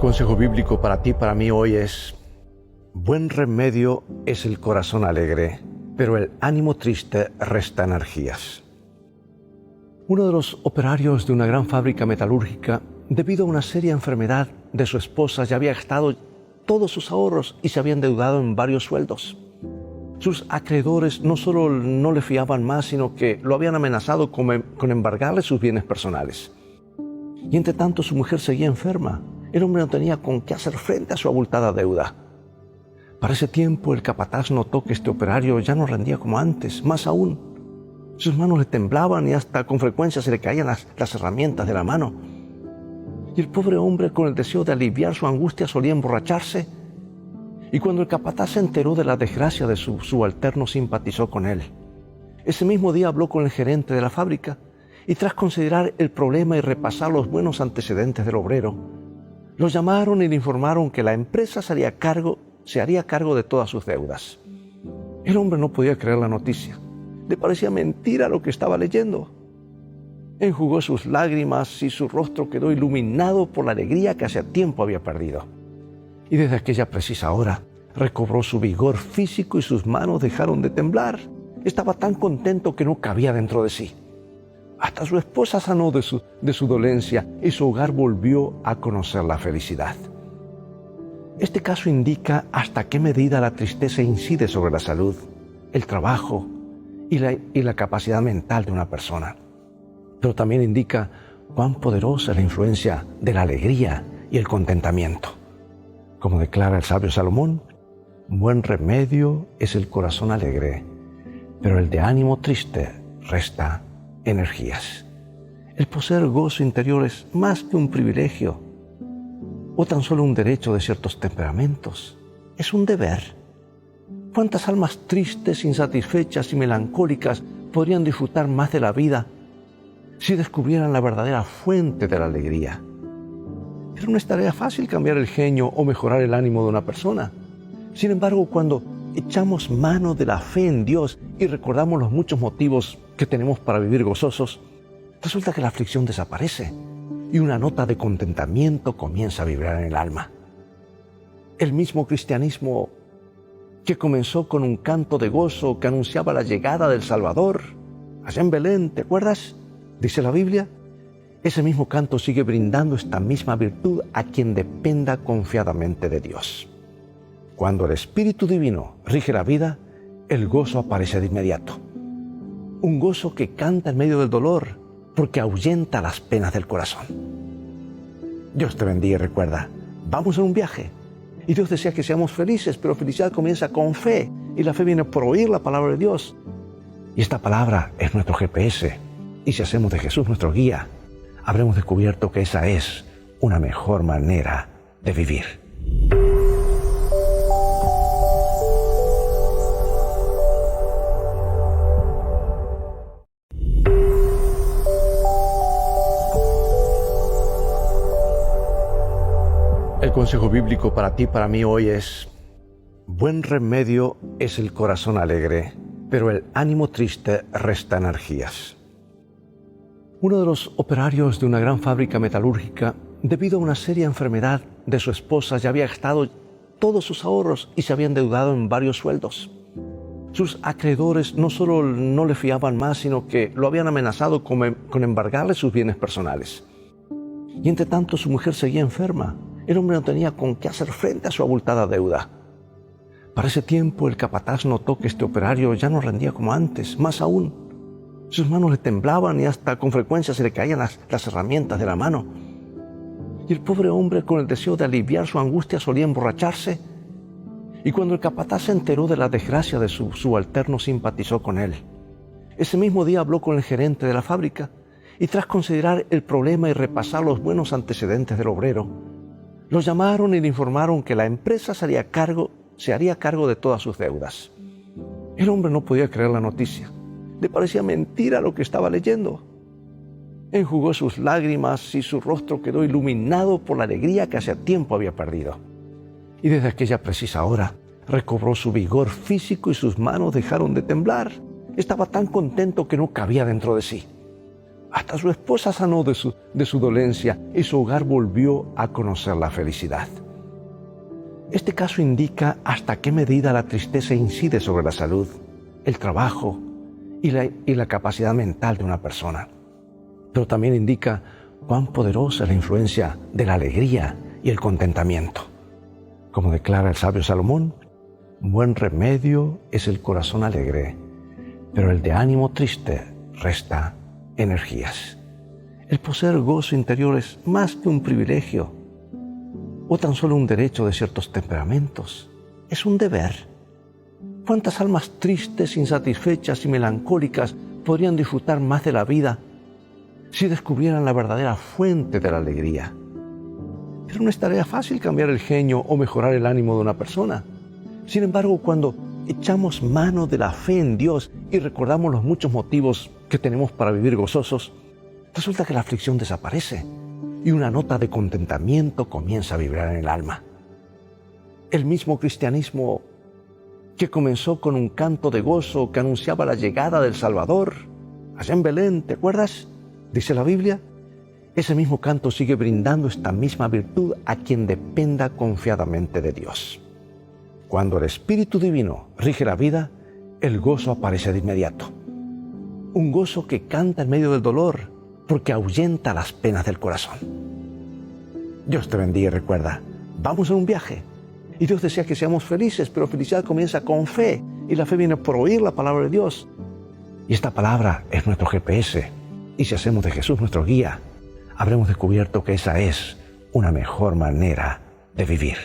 consejo bíblico para ti, para mí hoy es: buen remedio es el corazón alegre, pero el ánimo triste resta energías. Uno de los operarios de una gran fábrica metalúrgica, debido a una seria enfermedad de su esposa, ya había gastado todos sus ahorros y se había endeudado en varios sueldos. Sus acreedores no solo no le fiaban más, sino que lo habían amenazado con embargarle sus bienes personales. Y entre tanto su mujer seguía enferma. El hombre no tenía con qué hacer frente a su abultada deuda. Para ese tiempo el capataz notó que este operario ya no rendía como antes, más aún. Sus manos le temblaban y hasta con frecuencia se le caían las herramientas de la mano. Y el pobre hombre, con el deseo de aliviar su angustia, solía emborracharse. Y cuando el capataz se enteró de la desgracia de su subalterno, simpatizó con él. Ese mismo día habló con el gerente de la fábrica y, tras considerar el problema y repasar los buenos antecedentes del obrero, lo llamaron y le informaron que la empresa se haría cargo de todas sus deudas. El hombre no podía creer la noticia. Le parecía mentira lo que estaba leyendo. Enjugó sus lágrimas y su rostro quedó iluminado por la alegría que hacía tiempo había perdido. Y desde aquella precisa hora recobró su vigor físico y sus manos dejaron de temblar. Estaba tan contento que no cabía dentro de sí. Hasta su esposa sanó de su dolencia y su hogar volvió a conocer la felicidad. Este caso indica hasta qué medida la tristeza incide sobre la salud, el trabajo y la capacidad mental de una persona. Pero también indica cuán poderosa es la influencia de la alegría y el contentamiento. Como declara el sabio Salomón, buen remedio es el corazón alegre, pero el de ánimo triste resta energías. El poseer gozo interior es más que un privilegio o tan solo un derecho de ciertos temperamentos. Es un deber. ¿Cuántas almas tristes, insatisfechas y melancólicas podrían disfrutar más de la vida si descubrieran la verdadera fuente de la alegría? Pero no es tarea fácil cambiar el genio o mejorar el ánimo de una persona. Sin embargo, cuando echamos mano de la fe en Dios y recordamos los muchos motivos que tenemos para vivir gozosos, resulta que la aflicción desaparece y una nota de contentamiento comienza a vibrar en el alma. El mismo cristianismo que comenzó con un canto de gozo que anunciaba la llegada del Salvador, allá en Belén, ¿te acuerdas? Dice la Biblia. Ese mismo canto sigue brindando esta misma virtud a quien dependa confiadamente de Dios. Cuando el Espíritu Divino rige la vida, el gozo aparece de inmediato. Un gozo que canta en medio del dolor, porque ahuyenta las penas del corazón. Dios te bendiga y recuerda, vamos en un viaje. Y Dios desea que seamos felices, pero felicidad comienza con fe. Y la fe viene por oír la palabra de Dios. Y esta palabra es nuestro GPS. Y si hacemos de Jesús nuestro guía, habremos descubierto que esa es una mejor manera de vivir. El consejo bíblico para ti, para mí hoy es: buen remedio es el corazón alegre, pero el ánimo triste resta energías. Uno de los operarios de una gran fábrica metalúrgica, debido a una seria enfermedad de su esposa, ya había gastado todos sus ahorros y se había endeudado en varios sueldos. Sus acreedores no solo no le fiaban más, sino que lo habían amenazado con embargarle sus bienes personales. Y entre tanto su mujer seguía enferma. El hombre no tenía con qué hacer frente a su abultada deuda. Para ese tiempo el capataz notó que este operario ya no rendía como antes, más aún. Sus manos le temblaban y hasta con frecuencia se le caían las herramientas de la mano. Y el pobre hombre, con el deseo de aliviar su angustia, solía emborracharse. Y cuando el capataz se enteró de la desgracia de su subalterno, simpatizó con él. Ese mismo día habló con el gerente de la fábrica y, tras considerar el problema y repasar los buenos antecedentes del obrero, lo llamaron y le informaron que la empresa se haría cargo de todas sus deudas. El hombre no podía creer la noticia. Le parecía mentira lo que estaba leyendo. Enjugó sus lágrimas y su rostro quedó iluminado por la alegría que hacía tiempo había perdido. Y desde aquella precisa hora recobró su vigor físico y sus manos dejaron de temblar. Estaba tan contento que no cabía dentro de sí. Hasta su esposa sanó de su dolencia y su hogar volvió a conocer la felicidad. Este caso indica hasta qué medida la tristeza incide sobre la salud, el trabajo y la capacidad mental de una persona. Pero también indica cuán poderosa es la influencia de la alegría y el contentamiento. Como declara el sabio Salomón, buen remedio es el corazón alegre, pero el de ánimo triste resta energías. El poseer gozo interior es más que un privilegio o tan solo un derecho de ciertos temperamentos. Es un deber. ¿Cuántas almas tristes, insatisfechas y melancólicas podrían disfrutar más de la vida si descubrieran la verdadera fuente de la alegría? Pero no es tarea fácil cambiar el genio o mejorar el ánimo de una persona. Sin embargo, cuando echamos mano de la fe en Dios y recordamos los muchos motivos que tenemos para vivir gozosos, resulta que la aflicción desaparece y una nota de contentamiento comienza a vibrar en el alma. El mismo cristianismo que comenzó con un canto de gozo que anunciaba la llegada del Salvador, allá en Belén, ¿te acuerdas? Dice la Biblia. Ese mismo canto sigue brindando esta misma virtud a quien dependa confiadamente de Dios. Cuando el Espíritu Divino rige la vida, el gozo aparece de inmediato. Un gozo que canta en medio del dolor, porque ahuyenta las penas del corazón. Dios te bendiga y recuerda, vamos a un viaje. Y Dios desea que seamos felices, pero felicidad comienza con fe. Y la fe viene por oír la palabra de Dios. Y esta palabra es nuestro GPS. Y si hacemos de Jesús nuestro guía, habremos descubierto que esa es una mejor manera de vivir.